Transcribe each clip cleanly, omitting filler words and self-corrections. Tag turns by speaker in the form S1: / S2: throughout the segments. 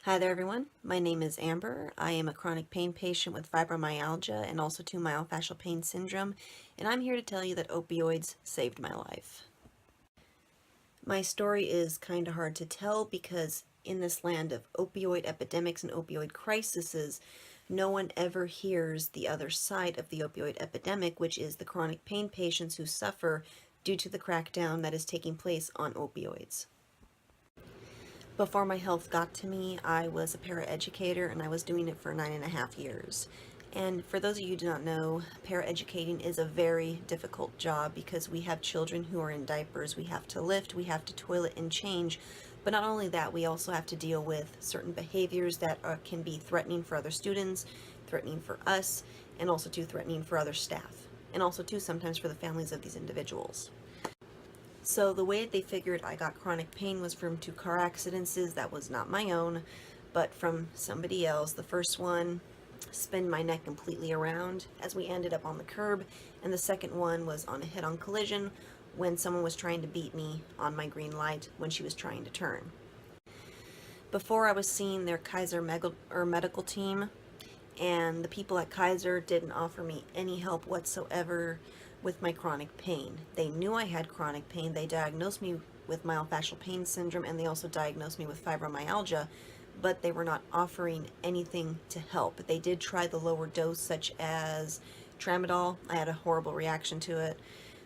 S1: Hi there everyone, my name is Amber. I am a chronic pain patient with fibromyalgia and also 2 myofascial pain syndrome, and I'm here to tell you that opioids saved my life. My story is kind of hard to tell because in this land of opioid epidemics and opioid crises, no one ever hears the other side of the opioid epidemic, which is the chronic pain patients who suffer due to the crackdown that is taking place on opioids. Before my health got to me, I was a paraeducator and I was doing it for 9.5 years. And for those of you who do not know, paraeducating is a very difficult job because we have children who are in diapers. We have to lift, we have to toilet and change. But not only that, we also have to deal with certain behaviors that can be threatening for other students, threatening for us, and also too threatening for other staff. And also too sometimes for the families of these individuals. So the way they figured I got chronic pain was from 2 car accidents that was not my own, but from somebody else. The first one spun my neck completely around as we ended up on the curb, and the second one was on a head-on collision when someone was trying to beat me on my green light when she was trying to turn. Before I was seeing their Kaiser medical team, and the people at Kaiser didn't offer me any help whatsoever with my chronic pain. They knew I had chronic pain. They diagnosed me with myofascial pain syndrome, and they also diagnosed me with fibromyalgia, but they were not offering anything to help. They did try the lower dose, such as tramadol. I had a horrible reaction to it.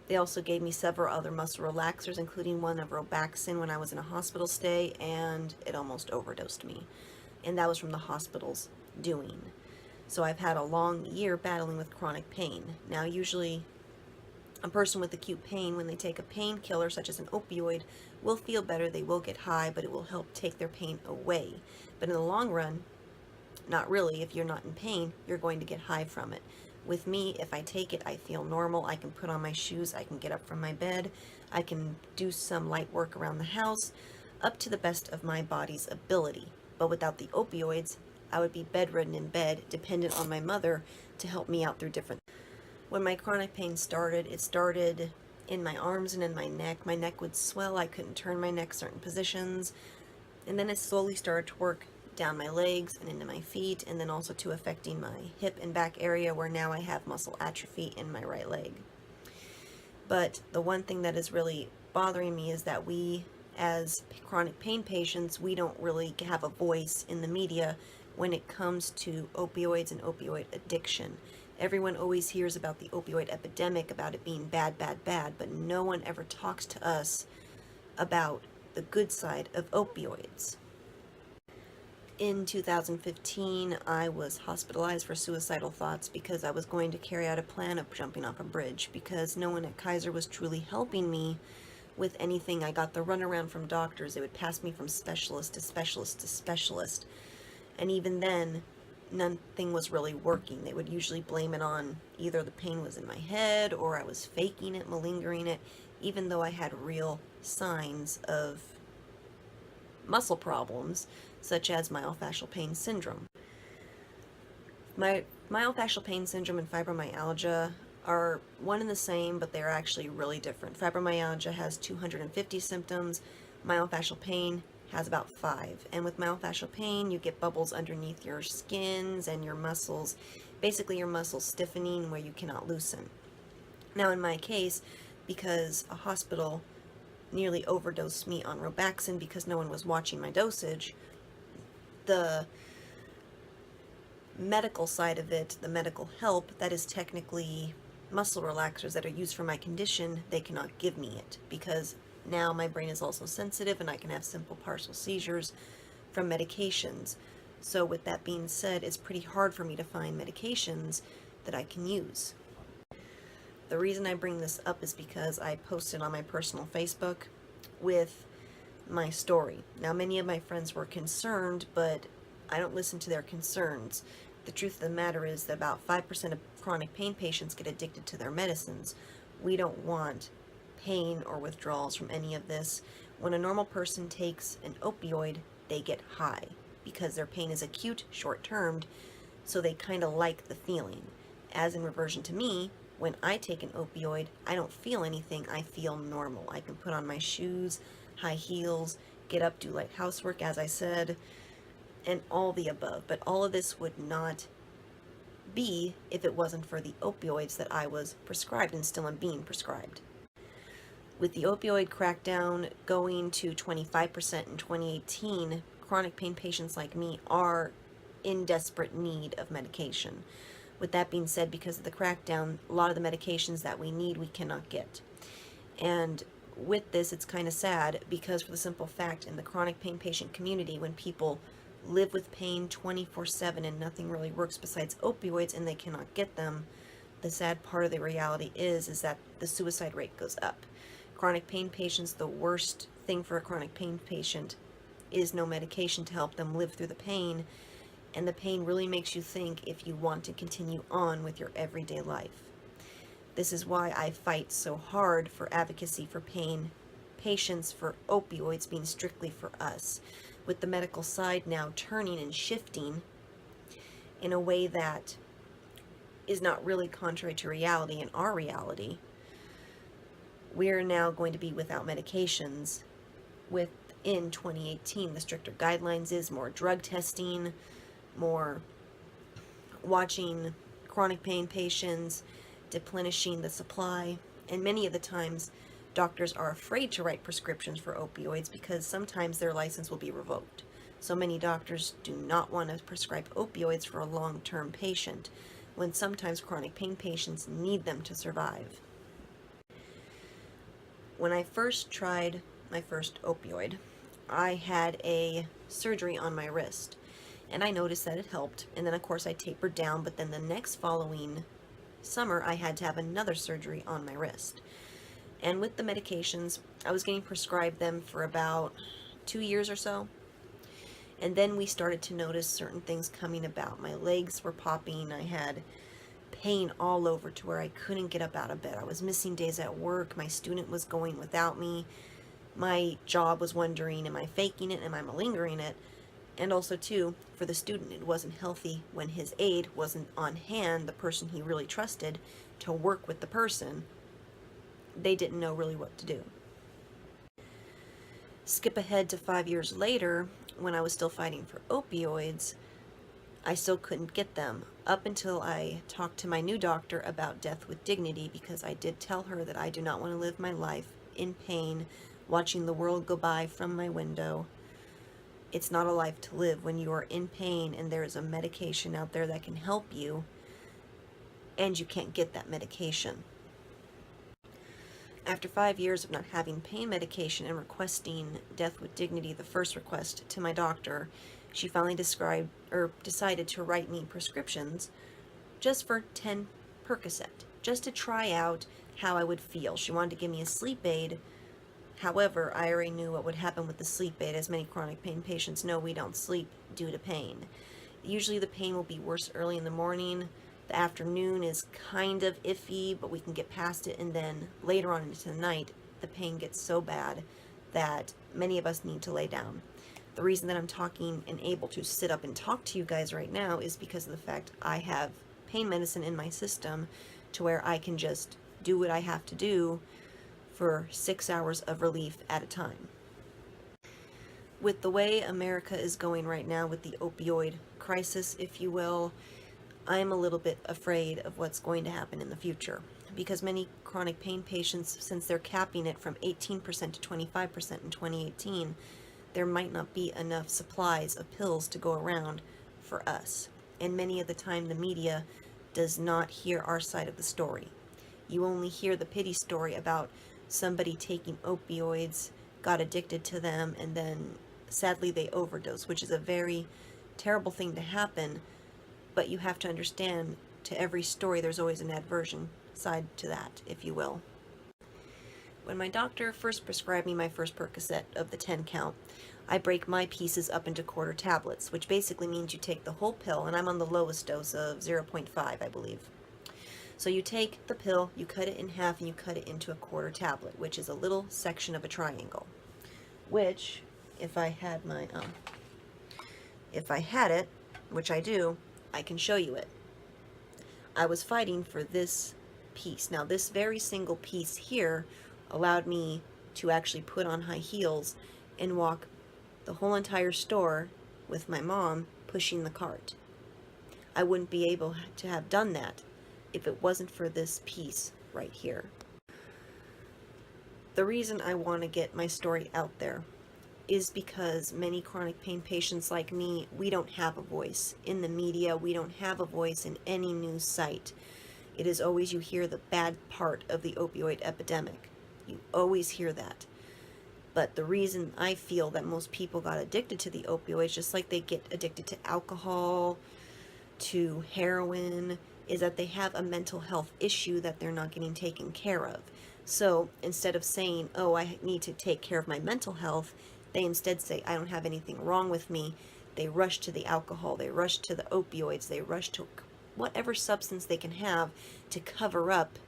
S1: They also gave me several other muscle relaxers, including one of Robaxin when I was in a hospital stay, and it almost overdosed me. And that was from the hospital's doing. So I've had a long year battling with chronic pain. Now, usually a person with acute pain, when they take a painkiller such as an opioid, will feel better, they will get high, but it will help take their pain away. But in the long run, not really. If you're not in pain, you're going to get high from it. With me, if I take it, I feel normal. I can put on my shoes, I can get up from my bed, I can do some light work around the house, up to the best of my body's ability. But without the opioids, I would be bedridden in bed, dependent on my mother to help me out through different. When my chronic pain started, it started in my arms and in my neck. My neck would swell, I couldn't turn my neck certain positions, and then it slowly started to work down my legs and into my feet, and then also to affecting my hip and back area, where now I have muscle atrophy in my right leg. But the one thing that is really bothering me is that we, as chronic pain patients, we don't really have a voice in the media when it comes to opioids and opioid addiction. Everyone always hears about the opioid epidemic, about it being bad, bad, bad, but no one ever talks to us about the good side of opioids. In 2015, I was hospitalized for suicidal thoughts because I was going to carry out a plan of jumping off a bridge because no one at Kaiser was truly helping me with anything. I got the runaround from doctors. They would pass me from specialist to specialist to specialist. And even then, nothing was really working. They would usually blame it on either the pain was in my head or I was faking it, malingering it, even though I had real signs of muscle problems, such as myofascial pain syndrome. My myofascial pain syndrome and fibromyalgia are one and the same, but they're actually really different. Fibromyalgia has 250 symptoms. Myofascial pain has about 5. And with myofascial pain, you get bubbles underneath your skins and your muscles, basically your muscles stiffening where you cannot loosen. Now in my case, because a hospital nearly overdosed me on Robaxin because no one was watching my dosage, the medical side of it, the medical help, that is technically muscle relaxers that are used for my condition, they cannot give me it because now my brain is also sensitive and I can have simple partial seizures from medications. So with that being said, it's pretty hard for me to find medications that I can use. The reason I bring this up is because I posted on my personal Facebook with my story. Now, many of my friends were concerned, but I don't listen to their concerns. The truth of the matter is that about 5% of chronic pain patients get addicted to their medicines. We don't want pain or withdrawals from any of this. When a normal person takes an opioid, they get high because their pain is acute, short-termed, so they kind of like the feeling. As in reversion to me, when I take an opioid, I don't feel anything. I feel normal. I can put on my shoes, high heels, get up, do light housework, as I said. and all the above. But all of this would not be if it wasn't for the opioids that I was prescribed and still am being prescribed. With the opioid crackdown going to 25% in 2018, chronic pain patients like me are in desperate need of medication. With that being said, because of the crackdown, a lot of the medications that we need we cannot get. And with this, it's kind of sad because, for the simple fact, in the chronic pain patient community, when people live with pain 24/7 and nothing really works besides opioids and they cannot get them, the sad part of the reality is that the suicide rate goes up. Chronic pain patients, the worst thing for a chronic pain patient is no medication to help them live through the pain, and the pain really makes you think if you want to continue on with your everyday life. This is why I fight so hard for advocacy for pain patients, for opioids being strictly for us, with the medical side now turning and shifting in a way that is not really contrary to reality and our reality. We're now going to be without medications within 2018. The stricter guidelines is more drug testing, more watching chronic pain patients, replenishing the supply, and many of the times doctors are afraid to write prescriptions for opioids because sometimes their license will be revoked. So many doctors do not want to prescribe opioids for a long-term patient, when sometimes chronic pain patients need them to survive. When I first tried my first opioid, I had a surgery on my wrist, and I noticed that it helped, and then of course I tapered down, but then the next following summer I had to have another surgery on my wrist. And with the medications, I was getting prescribed them for about 2 years or so, and then we started to notice certain things coming about. My legs were popping, I had pain all over to where I couldn't get up out of bed. I was missing days at work. My student was going without me. My job was wondering, am I faking it? Am I malingering it? And also, too, for the student, it wasn't healthy when his aide wasn't on hand, the person he really trusted, to work with the person. They didn't know really what to do. Skip ahead to 5 years later, when I was still fighting for opioids, I still couldn't get them, up until I talked to my new doctor about death with dignity, because I did tell her that I do not want to live my life in pain, watching the world go by from my window. It's not a life to live when you are in pain and there is a medication out there that can help you, and you can't get that medication. After 5 years of not having pain medication and requesting death with dignity, the first request, to my doctor, she finally decided to write me prescriptions just for 10 Percocet, just to try out how I would feel. She wanted to give me a sleep aid. However, I already knew what would happen with the sleep aid. As many chronic pain patients know, we don't sleep due to pain. Usually the pain will be worse early in the morning. The afternoon is kind of iffy, but we can get past it, and then later on into the night, the pain gets so bad that many of us need to lay down. The reason that I'm talking and able to sit up and talk to you guys right now is because of the fact I have pain medicine in my system to where I can just do what I have to do for 6 hours of relief at a time. With the way America is going right now with the opioid crisis, if you will, I'm a little bit afraid of what's going to happen in the future, because many chronic pain patients, since they're capping it from 18% to 25% in 2018, there might not be enough supplies of pills to go around for us. And many of the time the media does not hear our side of the story. You only hear the pity story about somebody taking opioids, got addicted to them, and then sadly they overdose, which is a very terrible thing to happen. But you have to understand, to every story there's always an adverse side to that, if you will. When my doctor first prescribed me my first Percocet of the 10 count, I break my pieces up into quarter tablets, which basically means you take the whole pill, and I'm on the lowest dose of 0.5, I believe. So you take the pill, you cut it in half, and you cut it into a quarter tablet, which is a little section of a triangle. Which, if I had it, which I do, I can show you it. I was fighting for this piece. Now, this very single piece here allowed me to actually put on high heels and walk the whole entire store with my mom pushing the cart. I wouldn't be able to have done that if it wasn't for this piece right here. The reason I want to get my story out there is because many chronic pain patients like me, we don't have a voice in the media. We don't have a voice in any news site. It is always you hear the bad part of the opioid epidemic. You always hear that. But the reason I feel that most people got addicted to the opioids, just like they get addicted to alcohol, to heroin, is that they have a mental health issue that they're not getting taken care of. So instead of saying, oh, I need to take care of my mental health, they instead say, I don't have anything wrong with me. They rush to the alcohol, they rush to the opioids, they rush to whatever substance they can have to cover up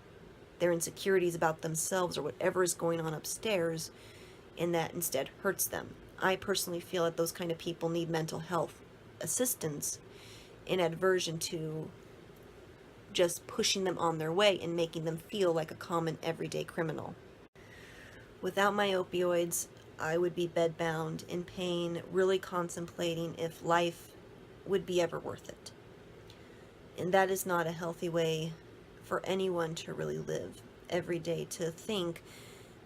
S1: their insecurities about themselves or whatever is going on upstairs, and that instead hurts them. I personally feel that those kind of people need mental health assistance in aversion to just pushing them on their way and making them feel like a common everyday criminal. Without my opioids, I would be bedbound, in pain, really contemplating if life would be ever worth it. And that is not a healthy way for anyone to really live every day, to think,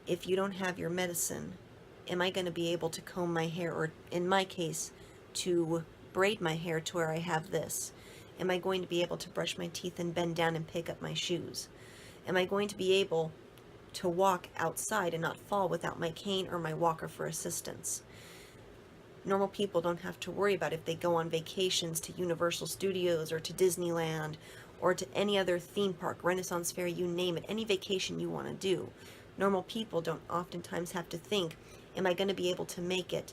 S1: if you don't have your medicine, am I going to be able to comb my hair, or in my case, to braid my hair to where I have this? Am I going to be able to brush my teeth and bend down and pick up my shoes? Am I going to be able to walk outside and not fall without my cane or my walker for assistance? Normal people don't have to worry about if they go on vacations to Universal Studios or to Disneyland or to any other theme park, Renaissance Fair, you name it, any vacation you want to do. Normal people don't oftentimes have to think, am I going to be able to make it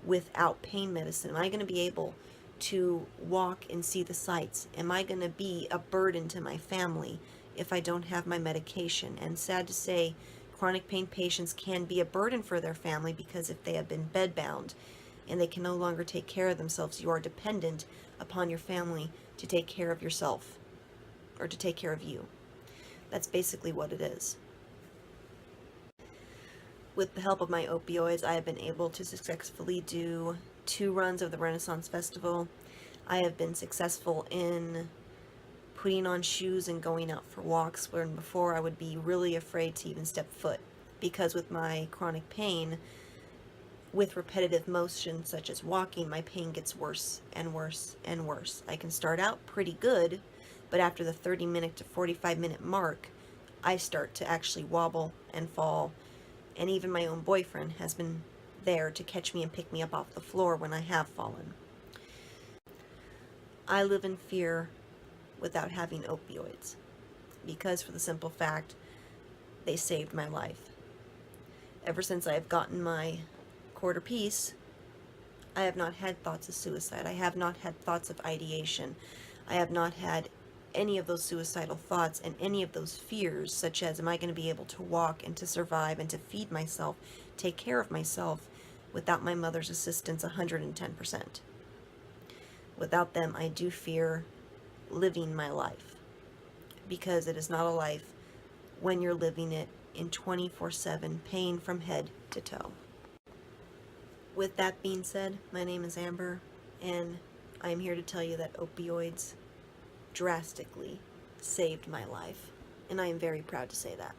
S1: without pain medicine? Am I going to be able to walk and see the sights? Am I going to be a burden to my family if I don't have my medication? And sad to say, chronic pain patients can be a burden for their family, because if they have been bedbound and they can no longer take care of themselves, you are dependent upon your family to take care of yourself, or to take care of you. That's basically what it is. With the help of my opioids, I have been able to successfully do 2 runs of the Renaissance Festival. I have been successful in putting on shoes and going out for walks, where before I would be really afraid to even step foot, because with my chronic pain, with repetitive motion such as walking, my pain gets worse and worse and worse. I can start out pretty good, but after the 30-minute to 45-minute mark, I start to actually wobble and fall, and even my own boyfriend has been there to catch me and pick me up off the floor when I have fallen. I live in fear without having opioids, because for the simple fact, they saved my life. Ever since I have gotten my quarter piece, I have not had thoughts of suicide. I have not had thoughts of ideation. I have not had any of those suicidal thoughts and any of those fears, such as, am I going to be able to walk and to survive and to feed myself, take care of myself, without my mother's assistance 110%. Without them, I do fear living my life, because it is not a life when you're living it in 24/7 pain from head to toe. With that being said, my name is Amber, and I am here to tell you that opioids drastically saved my life, and I am very proud to say that.